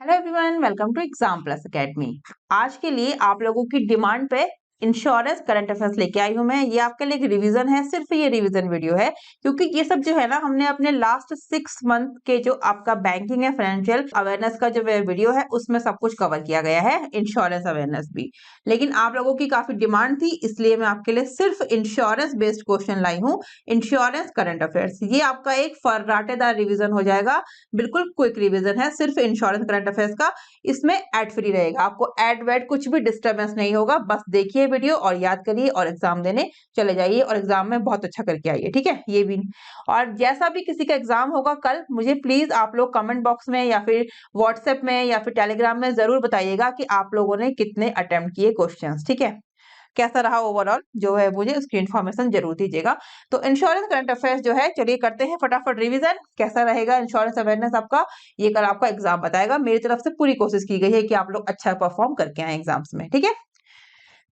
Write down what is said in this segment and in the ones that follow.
Hello everyone, welcome to exam plus academy. आज के लिए आप लोगों की डिमांड पे इंश्योरेंस करंट अफेयर्स लेके आई हूं मैं। ये आपके लिए एक रिवीजन है, सिर्फ ये रिवीजन वीडियो है क्योंकि ये सब जो है ना हमने अपने लास्ट 6 मंथ के जो आपका बैंकिंग है, फाइनेंशियल अवेयरनेस का जो वीडियो है उसमें सब कुछ कवर किया गया है, इंश्योरेंस अवेयरनेस भी। लेकिन आप लोगों की काफी डिमांड थी, इसलिए मैं आपके लिए सिर्फ इंश्योरेंस बेस्ड क्वेश्चन लाई हूँ। इंश्योरेंस करंट अफेयर्स ये आपका एक फर्राटेदार रिविजन हो जाएगा, बिल्कुल क्विक रिवीजन है सिर्फ इंश्योरेंस करंट अफेयर्स का। इसमें एड फ्री रहेगा, आपको एड वेड कुछ भी डिस्टर्बेंस नहीं होगा। बस देखिए वीडियो और याद करिए और एग्जाम देने चले जाइए और एग्जाम में बहुत अच्छा करके आइए, ठीक है। ये भी और जैसा भी किसी का एग्जाम होगा कल, मुझे प्लीज आप लोग कमेंट बॉक्स में या फिर व्हाट्सएप में या फिर टेलीग्राम में जरूर बताइएगा कि आप लोगों ने कितने अटेम्प्ट किए क्वेश्चंस, ठीक है। कैसा रहा ओवरऑल जो है मुझे उसकी इन्फॉर्मेशन जरूर दीजिएगा। तो इंश्योरेंस करंट अफेयर्स जो है, चलिए करते हैं फटाफट रिवीजन। कैसा रहेगा इंश्योरेंस अवेयरनेस आपका, ये कल आपका एग्जाम बताएगा। मेरी तरफ से पूरी कोशिश की गई है कि आप लोग अच्छा परफॉर्म करके आए एग्जाम्स में, ठीक है।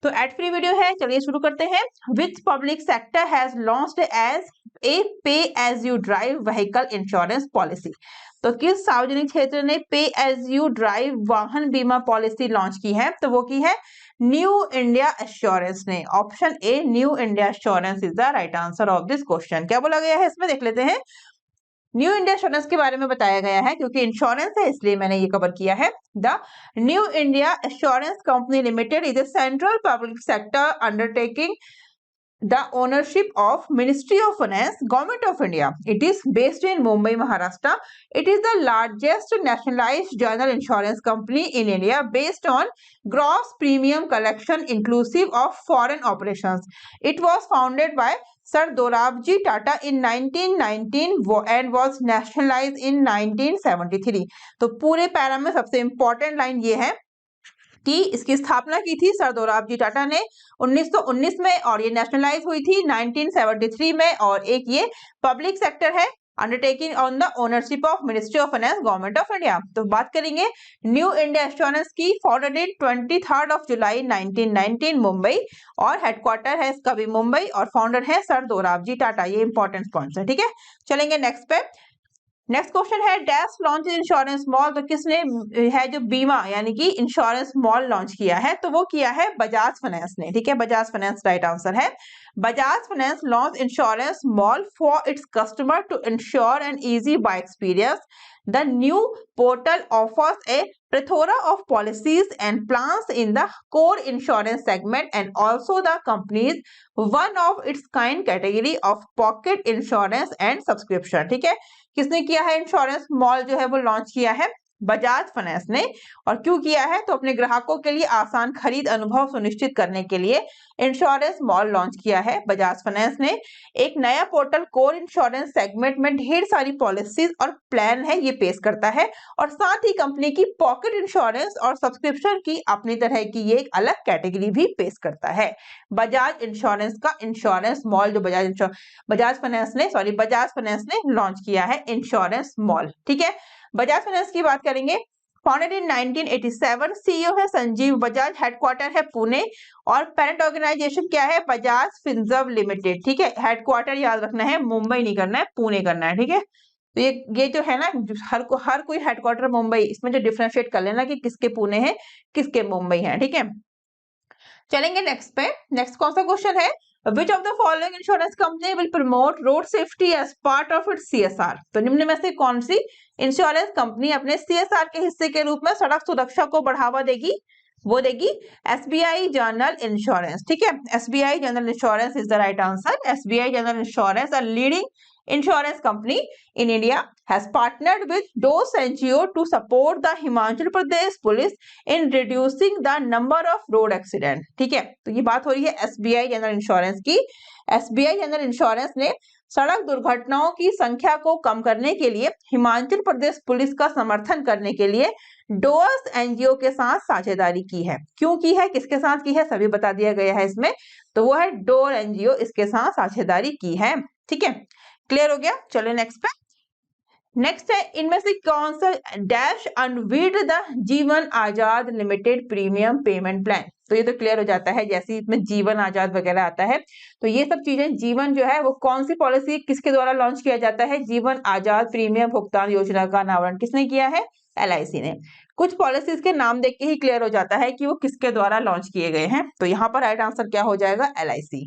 तो एड फ्री वीडियो है, चलिए शुरू करते हैं। Which public sector has launched as a pay as you drive vehicle insurance policy. तो किस सार्वजनिक क्षेत्र ने पे एज यू ड्राइव वाहन बीमा पॉलिसी लॉन्च की है? तो वो की है न्यू इंडिया एश्योरेंस ने। Option a new India assurance is the right answer of this question. क्या बोला गया है इसमें, देख लेते हैं। न्यू इंडिया इंश्योरेंस के बारे में बताया गया है, क्योंकि इंश्योरेंस है इसलिए मैंने ये कवर किया है। The new India assurance company limited is a central public sector undertaking the ownership of Ministry of Finance, Government of India. It is based in Mumbai, Maharashtra. It is the largest nationalized general insurance company in India based on gross premium collection inclusive of foreign operations. It was founded by Sir Dorabji Tata in 1919 and was nationalized in 1973. तो पूरे para में सबसे important line ये है कि इसकी स्थापना की थी सर दोराबजी टाटा ने 1919 में और ये नेशनलाइज हुई थी 1973 में। और एक ये पब्लिक सेक्टर है, undertaking on the ownership of ministry of finance, government of India. तो बात करेंगे न्यू इंडिया एश्योरेंस की। फाउंडेड इन 23 जुलाई 1919 मुंबई, और हेडक्वार्टर है इसका भी मुंबई, और फाउंडर है सर दोराबजी टाटा। ये इंपॉर्टेंट पॉइंट्स है, ठीक है। चलेंगे नेक्स्ट पे। नेक्स्ट क्वेश्चन है डैश लॉन्च इंश्योरेंस मॉल। तो किसने है जो बीमा यानी कि इंश्योरेंस मॉल लॉन्च किया है? तो वो किया है बजाज फाइनेंस ने, ठीक है। बजाज फाइनेंस राइट आंसर है। Bajaj finance launch insurance mall for its customer to insure an easy buy experience. The new portal offers a plethora of policies and plans in the core insurance segment and also the company's one of its kind category of pocket insurance and subscription, ठीक है। किसने किया है insurance mall जो है वो launch किया है? बजाज फाइनेंस ने। और क्यों किया है? तो अपने ग्राहकों के लिए आसान खरीद अनुभव सुनिश्चित करने के लिए इंश्योरेंस मॉल लॉन्च किया है बजाज फाइनेंस ने। एक नया पोर्टल कोर इंश्योरेंस सेगमेंट में ढेर सारी पॉलिसीज और प्लान है ये पेश करता है, और साथ ही कंपनी की पॉकेट इंश्योरेंस और सब्सक्रिप्शन की अपनी तरह की ये एक अलग कैटेगरी भी पेश करता है। बजाज इंश्योरेंस का इंश्योरेंस मॉल जो बजाज फाइनेंस ने लॉन्च किया है इंश्योरेंस मॉल, ठीक है। बजाज फाइनेंस की बात करेंगे। फाउंडेड इन 1987, सीईओ है संजीव बजाज, हेडक्वार्टर है पुणे, और पेरेंट ऑर्गेनाइजेशन क्या है? बजाज फिनसर्व लिमिटेड, ठीक है। हेडक्वार्टर याद रखना है, मुंबई नहीं करना है, पुणे करना है, ठीक है। तो ये जो है ना, हर कोई हेडक्वार्टर मुंबई, इसमें जो डिफरेंशिएट कर लेना कि किसके पुणे है किसके मुंबई है, ठीक है। चलेंगे नेक्स्ट पे। नेक्स्ट कौन सा क्वेश्चन है? Which of the following insurance company will promote road safety as part of its CSR? तो निम्न में से कौन सी इंश्योरेंस कंपनी अपने CSR के हिस्से के रूप में सड़क सुरक्षा को बढ़ावा देगी? वो देगी SBI जनरल इंश्योरेंस, ठीक है। SBI general insurance is the right answer. SBI general insurance, a leading insurance company in India, has partnered with DOS NGO to support the Himachal Pradesh police in reducing the number of road accident, ठीक है। तो ये बात हो रही है SBI general insurance की। SBI general insurance ने सड़क दुर्घटनाओं की संख्या को कम करने के लिए हिमाचल प्रदेश पुलिस का समर्थन करने के लिए डोअस एनजीओ के साथ साझेदारी की है। क्यों की है, किसके साथ की है, सभी बता दिया गया है इसमें। तो वो है डोर एनजीओ, इसके साथ साझेदारी की है, ठीक है। क्लियर हो गया। चलो नेक्स्ट पे। नेक्स्ट है इनमें से कौन सा डैश अनवीड द जीवन आजाद लिमिटेड प्रीमियम पेमेंट प्लान। तो ये तो क्लियर हो जाता है, जैसे इसमें जीवन आजाद वगैरह आता है तो ये सब चीजें, जीवन जो है वो कौन सी पॉलिसी किसके द्वारा लॉन्च किया जाता है? जीवन आजाद प्रीमियम भुगतान योजना का अनावरण किसने किया है? LIC ने। कुछ पॉलिसीज के नाम देख के ही क्लियर हो जाता है कि वो किसके द्वारा लॉन्च किए गए हैं। तो यहाँ पर राइट आंसर क्या हो जाएगा? LIC।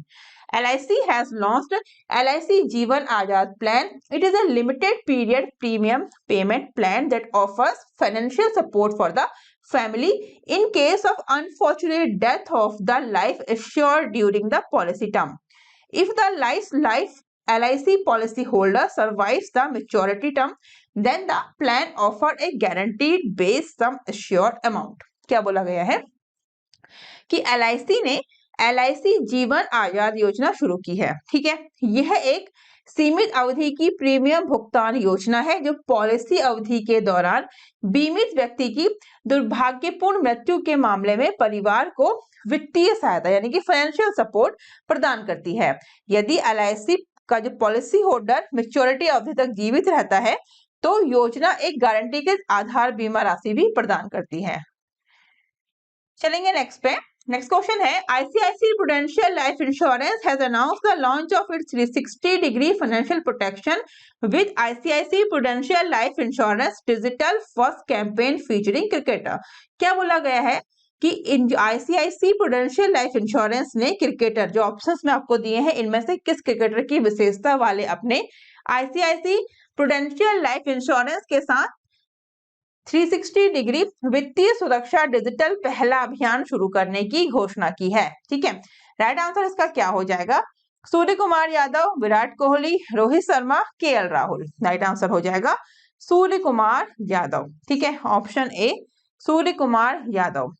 LIC has launched LIC Jeevan Azad Plan. It is a limited period premium payment plan that offers financial support for the family in case of unfortunate death of the life assured during the policy term. If the life LIC policy holder survives the maturity term, then the plan offer a guaranteed base sum assured amount. क्या बोला गया है कि LIC ने LIC जीवन आजाद योजना शुरू की है। ठीक है, यह एक सीमित अवधि की प्रीमियम भुगतान योजना है जो पॉलिसी अवधि के दौरान बीमित व्यक्ति की दुर्भाग्यपूर्ण मृत्यु के मामले में परिवार को वित्तीय सहायता यानी कि फाइनेंशियल सपोर्ट प्रदान करती है। यदि LIC का जो पॉलिसी होल्डर मैच्योरिटी अवधि तक जीवित रहता है तो योजना एक गारंटी के आधार बीमा राशि भी प्रदान करती है। चलेंगे नेक्स्ट पे। नेक्स्ट क्वेश्चन है ICICI Prudential Life Insurance has announced the launch of its 360-degree financial protection with ICICI Prudential Life Insurance Digital First Campaign featuring cricketer। क्या बोला गया है कि ICICI Prudential Life Insurance ने क्रिकेटर, जो options में आपको दिए हैं इनमें से किस क्रिकेटर की विशेषता वाले अपने ICICI Prudential Life Insurance के साथ 360 डिग्री वित्तीय सुरक्षा डिजिटल पहला अभियान शुरू करने की घोषणा की है। ठीक है, राइट आंसर इसका क्या हो जाएगा? Surya Kumar Yadav, Virat Kohli, Rohit Sharma, KL Rahul. Right answer हो जाएगा सूर्य कुमार यादव। ठीक है, option A Surya Kumar Yadav.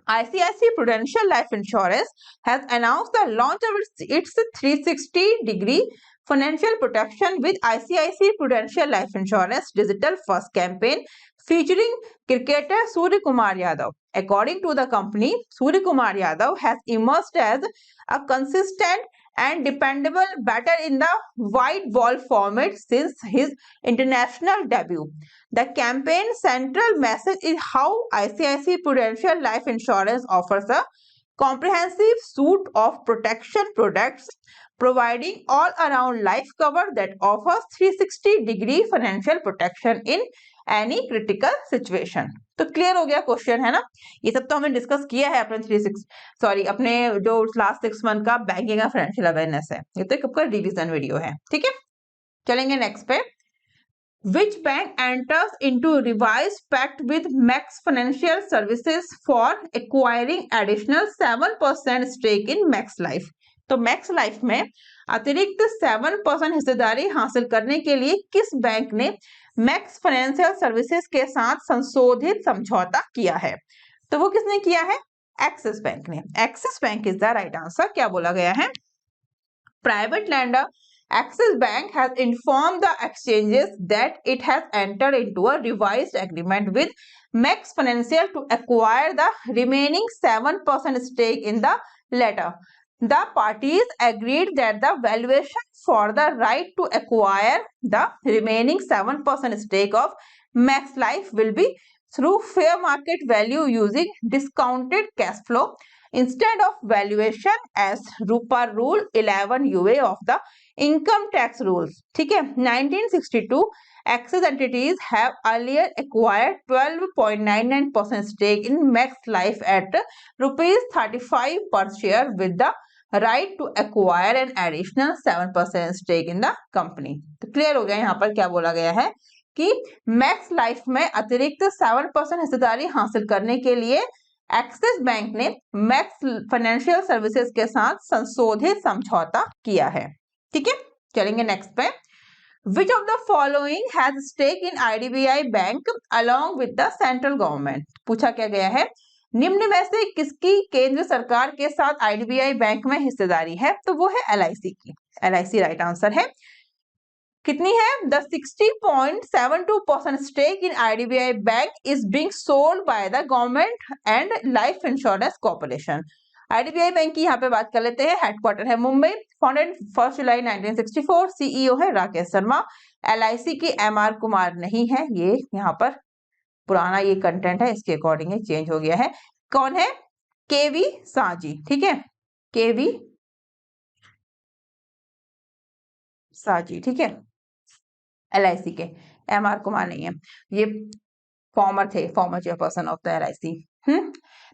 ICICI Prudential Life Insurance has announced the launch of its 360-degree financial protection with ICICI Prudential Life Insurance Digital First Campaign featuring cricketer Surya Kumar Yadav. According to the company, Surya Kumar Yadav has emerged as a consistent and dependable batter in the white ball format since his international debut. The campaign's central message is how ICICI Prudential Life Insurance offers a comprehensive suite of protection products, providing all-around life cover that offers 360-degree financial protection in any critical situation। तो clear हो गया question, है ना? ये सब तो हमने discuss किया है अपने जो लास्ट 6 मंथ का बैंकिंग एंड फाइनेंशियल अवेयरनेस है। ये तो एक आपका रिवीजन वीडियो है। ठीक है, चलेंगे नेक्स्ट पे। Which bank enters into revised pact with Max Financial Services for acquiring additional 7% stake in Max Life? तो Max Life में अतिरिक्त 7% हिस्सेदारी हासिल करने के लिए किस बैंक ने Max Financial Services के साथ संशोधित समझौता किया है? तो वो किसने किया है? एक्सिस बैंक ने। Axis bank is the right answer. क्या बोला गया है? Private lander Axis Bank has informed the exchanges that it has entered into a revised agreement with Max Financial to acquire the remaining 7% stake in the latter. The parties agreed that the valuation for the right to acquire the remaining 7% stake of Max Life will be through fair market value using discounted cash flow instead of valuation as per Rule 11 UA of the Income Tax Rules। ठीक है, 1962 Axis entities have earlier acquired 12.99% stake in Max Life at ₹35 per share with the right to acquire an additional 7% stake in the company। तो clear हो गया यहाँ पर क्या बोला गया है कि मैक्स लाइफ में अतिरिक्त 7% हिस्सेदारी हासिल करने के लिए एक्सिस बैंक ने मैक्स फाइनेंशियल सर्विसेज के साथ संशोधित समझौता किया है। ठीक है, चलेंगे नेक्स्ट पे। Which of the following has stake in IDBI Bank along with the central government? पूछा क्या गया है, निम्न में से किसकी केंद्र सरकार के साथ IDBI बैंक में हिस्सेदारी है? तो वो है LIC की। LIC राइट आंसर है। कितनी है? The 60.72% stake in IDBI Bank is being sold by the government and Life Insurance Corporation। IDBI bank की यहाँ पे बात कर लेते हैं। हेडक्वार्टर है मुंबई, फाउंडेड 1 जुलाई 1964, CEO है राकेश शर्मा। LIC की MR कुमार नहीं है, ये यहाँ पर पुराना ये कंटेंट है, इसके अकॉर्डिंग चेंज हो गया है। कौन है? KV साजी। ठीक है, KV साजी। ठीक है, LIC के MR कुमार नहीं है। ये फॉर्मर थे, farmer chairperson of the LIC।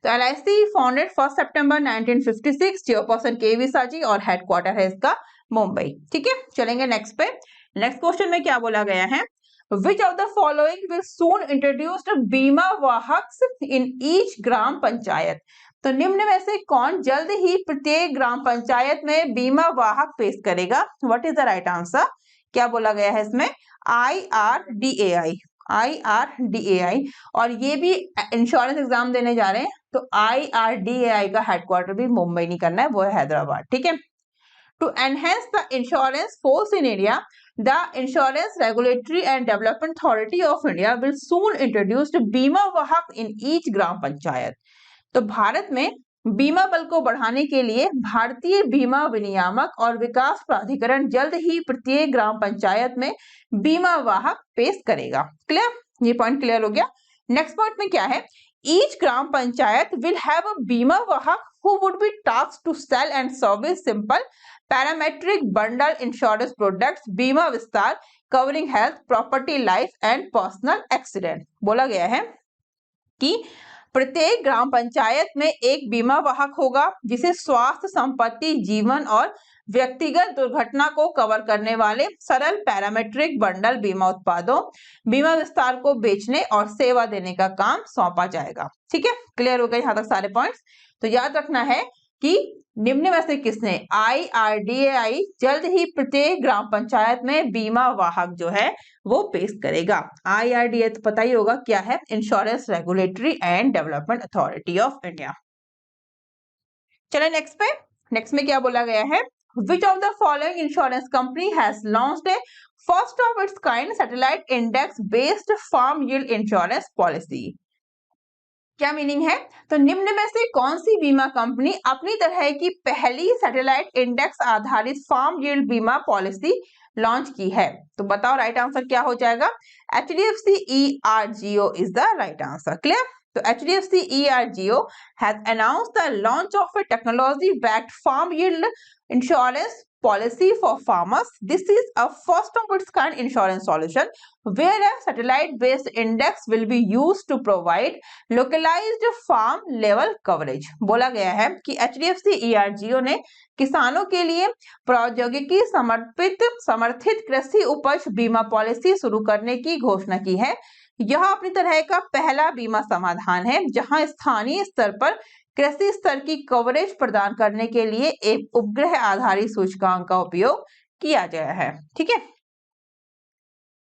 तो LIC फाउंडेड 1 सितंबर 1956, चेयरपर्सन KV साजी और हेडक्वार्टर है इसका मुंबई। ठीक है, चलेंगे नेक्स्ट पे। नेक्स्ट क्वेश्चन में क्या बोला गया है, Which of the following will soon introduce बीमा वाहक in each ग्राम पंचायत? तो निम्न में से कौन जल्द ही प्रत्येक ग्राम पंचायत में बीमा वाहक पेश करेगा? What is the right answer? क्या बोला गया है इसमें? IRDAI, IRDAI। और ये भी इंश्योरेंस एग्जाम देने जा रहे हैं, तो IRDAI का हेडक्वार्टर भी मुंबई नहीं करना है, वो है हैदराबाद। ठीक है। To enhance the insurance force in India, the Insurance Regulatory and Development Authority of India will soon introduce बीमा वाहक in each ग्राम पंचायत। तो भारत में बीमा बल को बढ़ाने के लिए भारतीय बीमा विनियामक और विकास प्राधिकरण जल्द ही प्रत्येक ग्राम पंचायत में बीमा वाहक पेश करेगा। क्लियर? ये पॉइंट क्लियर हो गया। नेक्स्ट पॉइंट में क्या है, Each gram panchayat will have a bima wahak who would be tasked to sell and service simple parametric bundle insurance products बीमा विस्तार covering health, property, life and personal accident। बोला गया है कि प्रत्येक ग्राम पंचायत में एक बीमा वाहक होगा जिसे स्वास्थ्य, संपत्ति, जीवन और व्यक्तिगत दुर्घटना को कवर करने वाले सरल पैरामेट्रिक बंडल बीमा उत्पादों, बीमा विस्तार को बेचने और सेवा देने का काम सौंपा जाएगा। ठीक है, क्लियर हो गए यहाँ तक सारे पॉइंट्स? तो याद रखना है कि निम्न में से किसने, IRDAI जल्द ही प्रत्येक ग्राम पंचायत में बीमा वाहक जो है वो पेश करेगा। IRDAI तो पता ही होगा क्या है, insurance regulatory and development authority of India. चले नेक्स्ट पे। नेक्स्ट में क्या बोला गया है, Which of the following insurance company has launched a first of its kind satellite index based farm yield insurance policy? क्या मीनिंग है? तो निम्न में से कौन सी बीमा कंपनी अपनी तरह की पहली सैटेलाइट इंडेक्स आधारित फार्म यील्ड बीमा पॉलिसी लॉन्च की है? तो बताओ राइट आंसर क्या हो जाएगा? HDFC ERGO is the right answer. Clear? तो HDFC ERGO has announced the launch of a technology-backed farm yield insurance policy for farmers. This is a first of its kind insurance solution where a satellite-based index will be used to provide localized farm level coverage। बोला गया है कि HDFC ERGO ने किसानों के लिए प्रौद्योगिकी समर्थित कृषि उपज बीमा पॉलिसी शुरू करने की घोषणा की है। यह अपनी तरह का पहला बीमा समाधान है जहां स्थानीय स्तर पर कृषि स्तर की कवरेज प्रदान करने के लिए एक उपग्रह आधारित सूचकांक का उपयोग किया गया है। ठीक है,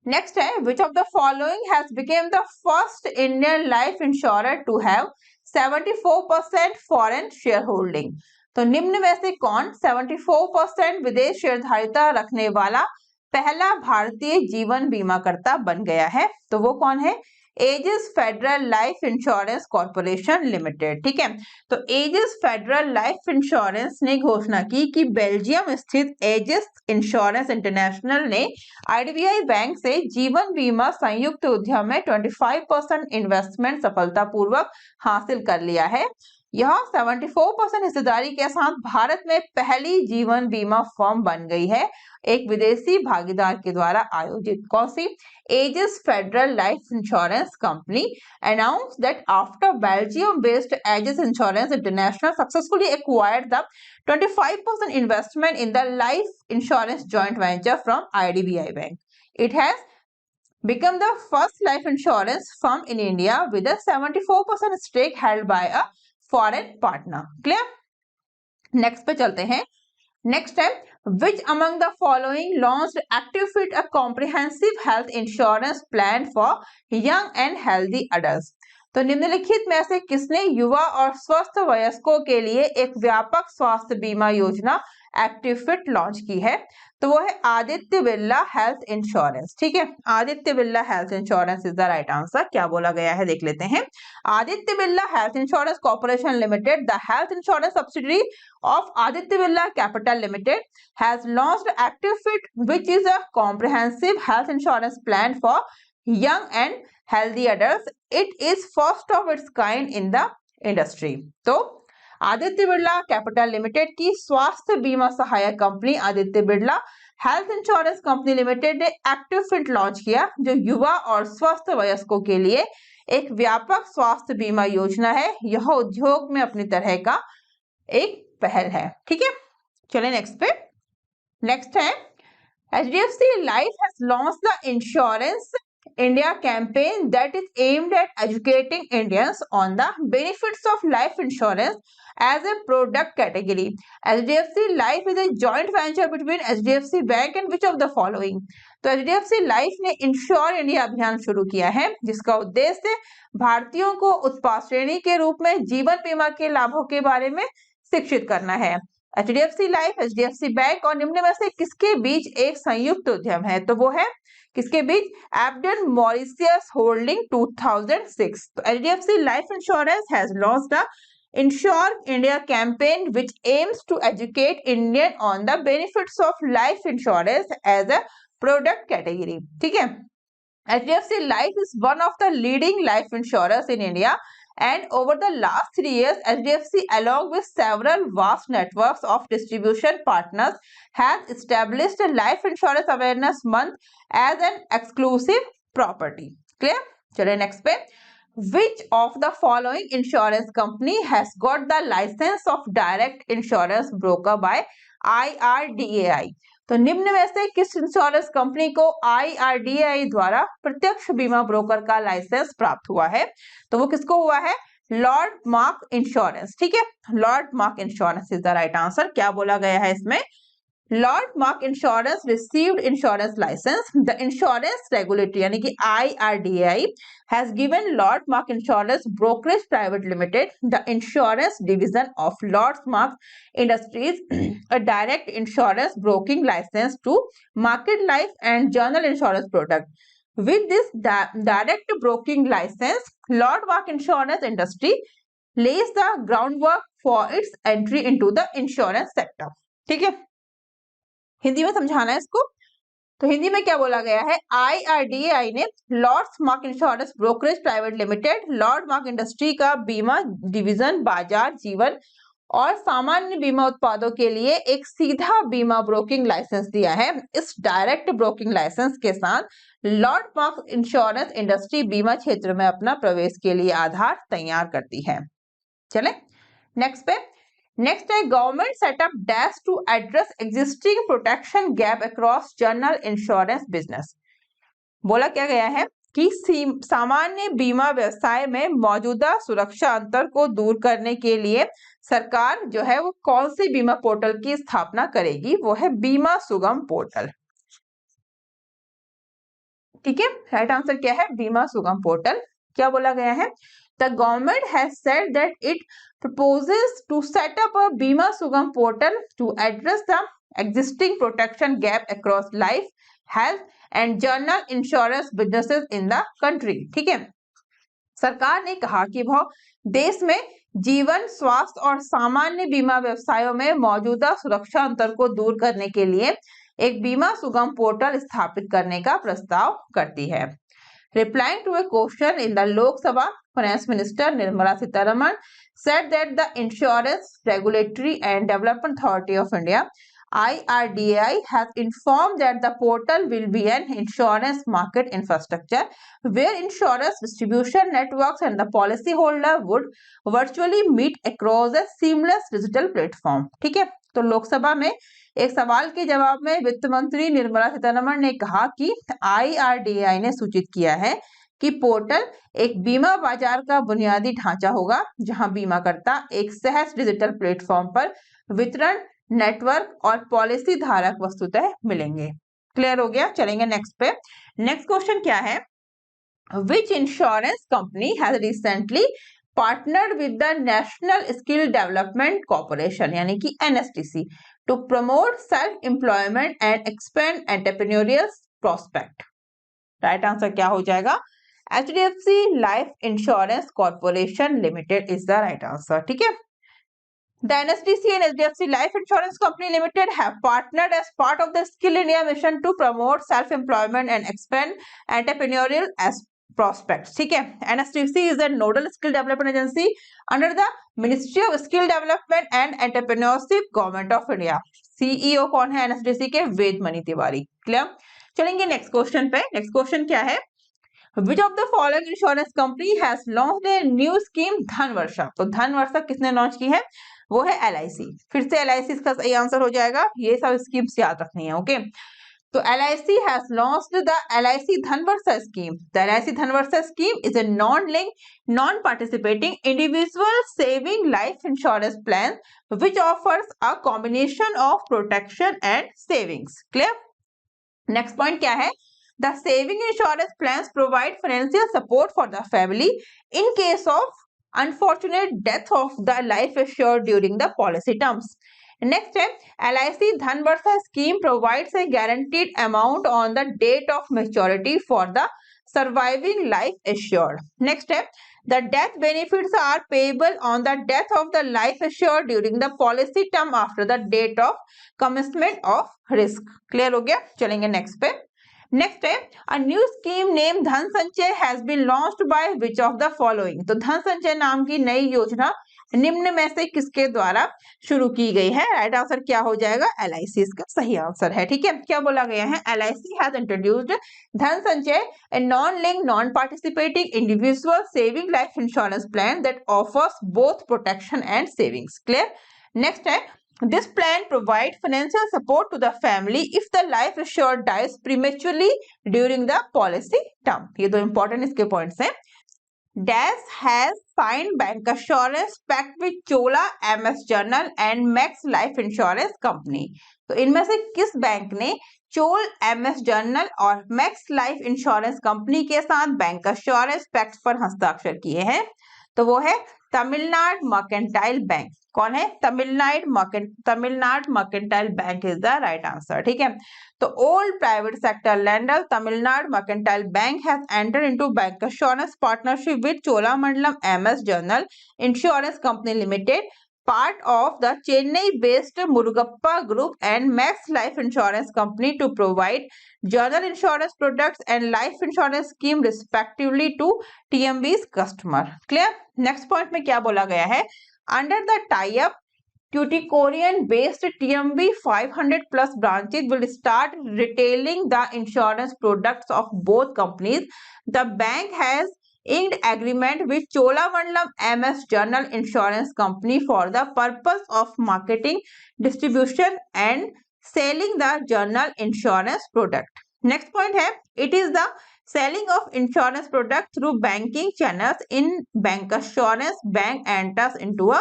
नेक्स्ट है, which of the following has become the first Indian life insurer to have 74% foreign shareholding? तो निम्न में से कौन 74% विदेश शेयरधारिता रखने वाला पहला भारतीय जीवन बीमाकर्ता बन गया है? तो वो कौन है? Ageas federal life insurance corporation limited. ठीक है, तो एजिस फेडरल लाइफ इंश्योरेंस ने घोषणा की कि बेल्जियम स्थित एजिस इंश्योरेंस इंटरनेशनल ने IDBI बैंक से जीवन बीमा संयुक्त उद्यम में 25% इन्वेस्टमेंट सफलतापूर्वक हासिल कर लिया है। यह 74% हिस्सेदारी के साथ भारत में पहली जीवन बीमा फर्म बन गई है, एक विदेशी भागीदार के द्वारा आयोजित। कौन सी? Aegis federal life insurance company announced that after Belgium-based Aegis Insurance International successfully acquired the 25% investment in the life insurance joint venture from IDBI Bank, it has become the first life insurance firm in India with a 74% stake held by a foreign partner। Clear? Next पे चलते हैं। Next है, which among the following launched ActiveFit, a comprehensive health insurance plan for young and healthy adults? तो निम्नलिखित में से किसने युवा और स्वस्थ वयस्कों के लिए एक व्यापक स्वास्थ्य बीमा योजना एक्टिवफिट लॉन्च की है? तो वो है आदित्य बिरला हेल्थ इंश्योरेंस। ठीक है, Aditya Birla health insurance is the right answer. क्या बोला गया है देख लेते हैं। Aditya Birla health insurance corporation limited, the health insurance subsidiary of Aditya Birla Capital Limited, has launched ActiveFit, which is a comprehensive health insurance plan for young and healthy adults. It is first of its kind in the industry. तो Aditya Birla capital limited की स्वास्थ्य बीमा सहायक company Aditya Birla health insurance company limited ने एक्टिवफिट launch किया जो युवा और स्वस्थ वयस्कों के लिए एक व्यापक स्वास्थ्य बीमा योजना है। यह उद्योग में अपनी तरह का एक पहल है। ठीक है, चलिए नेक्स्ट पे। नेक्स्ट है HDFC Life has launched the Insurance India campaign that is aimed at educating Indians on the benefits of life insurance as a product category. HDFC Life is a joint venture between HDFC Bank and which of the following? तो HDFC Life ने ensure India अभियान शुरू किया है, जिसका उद्देश्य भारतीयों को उत्पाद श्रेणी के रूप में जीवन बीमा के लाभों के बारे में शिक्षित करना है। HDFC लाइफ, HDFC बैंक और निम्न में से किसके बीच एक संयुक्त उद्यम है? तो वो है किसके बीच? Ebden Mauritius holding 2006। तो HDFC life insurance has launched the insure India campaign which aims to educate Indian on the benefits of life insurance as a product category. ठीक है, HDFC Life is one of the leading life insurers in India, and over the last 3 years, HDFC, along with several vast networks of distribution partners, has established a life insurance awareness month as an exclusive property. Clear? चलिए next पे। Which of the following insurance company has got the license of direct insurance broker by IRDAI? तो निम्न में से किस insurance company को IRDAI द्वारा प्रत्यक्ष बीमा ब्रोकर का लाइसेंस प्राप्त हुआ है? तो वो किसको हुआ है? लॉर्ड मार्क इंश्योरेंस। ठीक है, Lord Mark insurance is the right answer. क्या बोला गया है इसमें? Lord Mark insurance received insurance licence. The insurance regulatory यानी कि IRDAI has given Lord Mark Insurance Brokerage Private Limited, the insurance division of Lord Mark Industries, a direct insurance broking license to market life and general insurance product. With this direct broking license, Lord Mark Insurance Industry lays the groundwork for its entry into the insurance sector. ठीक है, हिंदी में समझाना है इसको। तो हिंदी में क्या बोला गया है? IRDAI ने Lords Mark insurance brokerage private limited, Lord Mark industry का बीमा डिवीजन बाजार, जीवन और सामान्य बीमा उत्पादों के लिए एक सीधा बीमा ब्रोकिंग लाइसेंस दिया है। इस डायरेक्ट ब्रोकिंग लाइसेंस के साथ लॉर्ड मार्क इंश्योरेंस इंडस्ट्री बीमा क्षेत्र में अपना प्रवेश के लिए आधार तैयार करती है। चले नेक्स्ट पे। नेक्स्ट है government setup dash to address existing protection gap across general insurance business. बोला क्या गया है कि सामान्य बीमा व्यवसाय में मौजूदा सुरक्षा अंतर को दूर करने के लिए सरकार जो है वो कौन सी बीमा पोर्टल की स्थापना करेगी? वो है बीमा सुगम पोर्टल। ठीक है, राइट आंसर क्या है? बीमा सुगम पोर्टल। क्या बोला गया है? The government has said that it proposes to set up a Bima Sugam portal to address the existing protection gap across life, health and general insurance businesses in the country. ठीक है, सरकार ने कहा कि वह देश में जीवन, स्वास्थ्य और सामान्य बीमा व्यवसायों में मौजूदा सुरक्षा अंतर को दूर करने के लिए एक बीमा सुगम पोर्टल स्थापित करने का प्रस्ताव करती है। Replying to a question in the Lok Sabha, Finance Minister Nirmala Sitharaman said that the Insurance Regulatory and Development Authority of India IRDAI has informed that the portal will be an insurance market infrastructure where insurance distribution networks and the policyholder would virtually meet across a seamless digital platform. ठीक है, तो लोकसभा में एक सवाल के जवाब में वित्त मंत्री निर्मला सीतारमण ने कहा कि IRDAI ने सूचित किया है कि पोर्टल एक बीमा बाजार का बुनियादी ढांचा होगा जहां बीमाकर्ता एक सहज डिजिटल प्लेटफॉर्म पर वितरण नेटवर्क और पॉलिसी धारक वस्तुतः मिलेंगे। क्लियर हो गया? चलेंगे नेक्स्ट पे। नेक्स्ट क्वेश्चन क्या है? Which insurance company has recently partnered with the National Skill Development Corporation यानी कि NSTC to promote self-employment and expand entrepreneurial prospect? Right answer क्या हो जाएगा? HDFC Life Insurance Corporation Limited is the right answer. ठीक है, the NSTC and HDFC Life Insurance Company Limited have partnered as part of the Skill India mission to promote self-employment and expand entrepreneurial prospects. ठीक है, NSTC is a nodal skill development agency under the Ministry of Skill Development and Entrepreneurship, Government of India. CEO कौन है NSTC के? Ved Mani Tiwari. Clear? चलेंगे next question पे। Next question क्या है? Which of the following insurance company has launched a new scheme Dhanvarsha. तो धनवर्षा किसने launch की है? वो है LIC। फिर से LIC इसका सही आंसर हो जाएगा। ये सब स्कीम्स याद रखनी है। ओके, तो LIC has launched the LIC Dhanvarsa scheme. The LIC Dhanvarsa scheme is a non-linked, non-participating individual saving life insurance plan which offers a combination of protection and savings. Clear? Next point क्या है? The saving insurance plans provide financial support for the family in case of unfortunate death of the life assured during the policy terms. Next है LIC Dhanvarsa scheme provides a guaranteed amount on the date of maturity for the surviving life assured. Next है the death benefits are payable on the death of the life assured during the policy term after the date of commencement of risk. Clear हो गया? चलेंगे next पे। Next है a new scheme name Dhan Sanchay has been launched by which of the following. तो धन संचय नाम की नई योजना निम्न में से किसके द्वारा शुरू की गई है? राइट आंसर क्या हो जाएगा? LIC इसका सही आंसर है। ठीक है, क्या बोला गया है? LIC हैज इंट्रोड्यूस्ड धन संचय, a non link non participating individual saving life insurance plan that offers both protection and savings. Clear? Next है this plan provides financial support to the family if the life assured dies prematurely during the policy term. ये दो important इसके points हैं। Dash has signed bank assurance pact with Chola MS General and Max Life Insurance Company. तो इनमें से किस bank ने Chola MS journal और मैक्स लाइफ इंश्योरेंस कंपनी के साथ बैंक अश्योरेंस पैक्ट पर हस्ताक्षर किए हैं? तो वो है तमिलनाडु मर्केंटाइल बैंक। कौन है? Tamil Nadu mercantile bank is the right answer. ठीक है, तो old private sector lender Tamil Nadu mercantile bank has entered into bank assurance partnership with Cholamandalam MS general insurance company limited, part of the Chennai-based Murugappa Group and Max Life Insurance Company to provide general insurance products and life insurance scheme respectively to TMB's customer. Clear? Next point में क्या बोला गया है? Under the tie-up, Tuticorin-based TMB 500 plus branches will start retailing the insurance products of both companies. The bank has inked agreement with Cholamandalam MS General Insurance Company for the purpose of marketing, distribution and selling the general insurance product. Next point है, it is the selling of insurance product through banking channels in bancassurance. Bank enters into a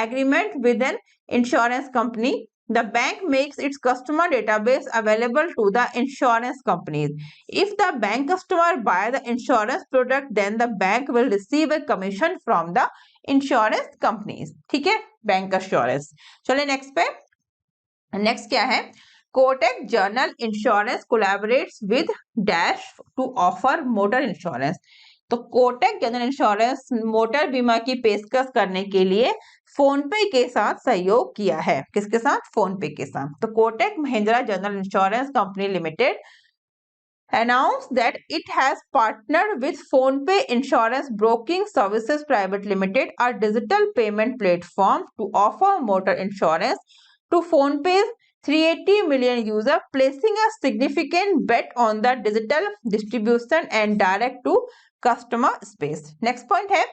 agreement with an insurance company. The bank makes its customer database available to the insurance companies. If the bank customer buy the insurance product, then the bank will receive a commission from the insurance companies. ठीक है, bank assurance। चलिए next पे। Next क्या है? Kotak general insurance collaborates with Dash to offer motor insurance. तो Kotak general insurance motor बीमा की पेशकश करने के लिए फोन पे के साथ सहयोग किया है। किसके साथ? फोन पे के साथ। तो Kotak Mahindra general insurance company limited announced that it has partnered with PhonePe Insurance Broking Services Private Limited, a digital payment platform, to offer motor insurance to PhonePe's 380 million users, placing a significant bet on the digital distribution and direct to customer space. Next point है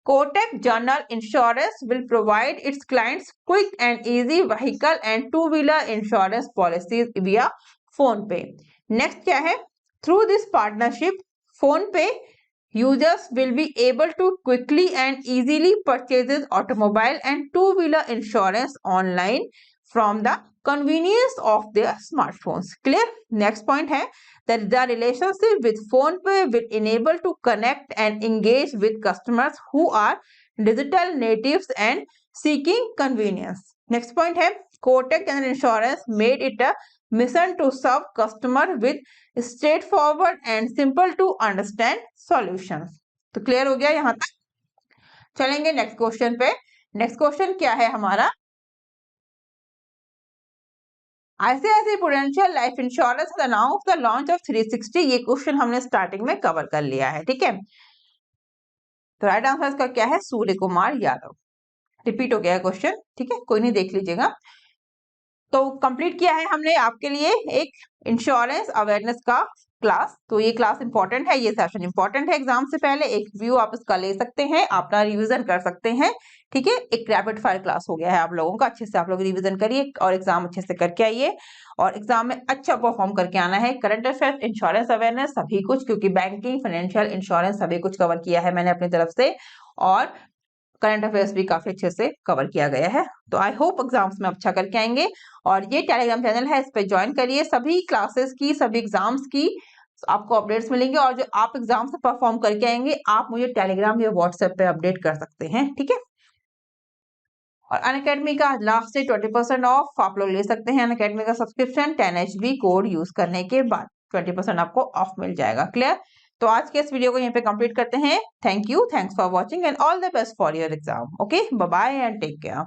Kotak General Insurance will provide its clients quick and easy vehicle and two-wheeler insurance policies via PhonePe. Next क्या है? Through this partnership, PhonePe users will be able to quickly and easily purchase automobile and two-wheeler insurance online from the convenience of their smartphones. Clear? Next point है that the relationship with PhonePe will enable to connect and engage with customers who are digital natives and seeking convenience. Next point है Kotak General Insurance made it a mission to serve customer with straightforward and simple to understand solutions. तो clear हो गया यहाँ तक? चलेंगे next question पे। Next question क्या है हमारा? ICICI Prudential Life Insurance announced the launch of 360। ये क्वेश्चन हमने स्टार्टिंग में कवर कर लिया है। ठीक है, तो राइट आंसर इसका क्या है? सूर्य कुमार यादव। रिपीट हो गया क्वेश्चन। ठीक है, कोई नहीं, देख लीजिएगा। तो कंप्लीट किया है हमने आपके लिए एक इंश्योरेंस अवेयरनेस का क्लास, तो ये क्लास इंपॉर्टेंट है, ये सेशन इंपॉर्टेंट है एग्जाम से पहले। एक व्यू आप इसका ले सकते हैं, अपना रिवीजन कर सकते हैं, ठीक है। एक रैपिड फायर क्लास हो गया है आप लोगों का, अच्छे से आप लोग रिवीजन करिए और एग्जाम अच्छे से करके आइए और एग्जाम में अच्छा परफॉर्म करके आना है। करंट अफेयर्स, इंश्योरेंस अवेयरनेस सभी कुछ, क्योंकि बैंकिंग, फाइनेंशियल, इंश्योरेंस सभी कुछ कवर किया है मैंने अपनी तरफ से और करंट अफेयर्स भी काफी अच्छे से कवर किया गया है। तो आई होप एग्जाम्स में अच्छा करके आएंगे। और ये टेलीग्राम चैनल है, इस पे ज्वाइन करिए, सभी क्लासेस की, सभी एग्जाम्स की आपको अपडेट्स मिलेंगे और जो आप एग्जाम से परफॉर्म करके आएंगे आप मुझे टेलीग्राम या व्हाट्सएप पे अपडेट कर सकते हैं, ठीक है। और अनअकैडमी का लास्ट से 20% ऑफ आप लोग ले सकते हैं। अनअकैडमी का सब्सक्रिप्शन 10 HB कोड यूज करने के बाद 20% आपको ऑफ मिल जाएगा। क्लियर? तो आज के इस वीडियो को यहीं पे कंप्लीट करते हैं। Thank you, thanks for watching and all the best for your exam. Okay, bye bye and take care.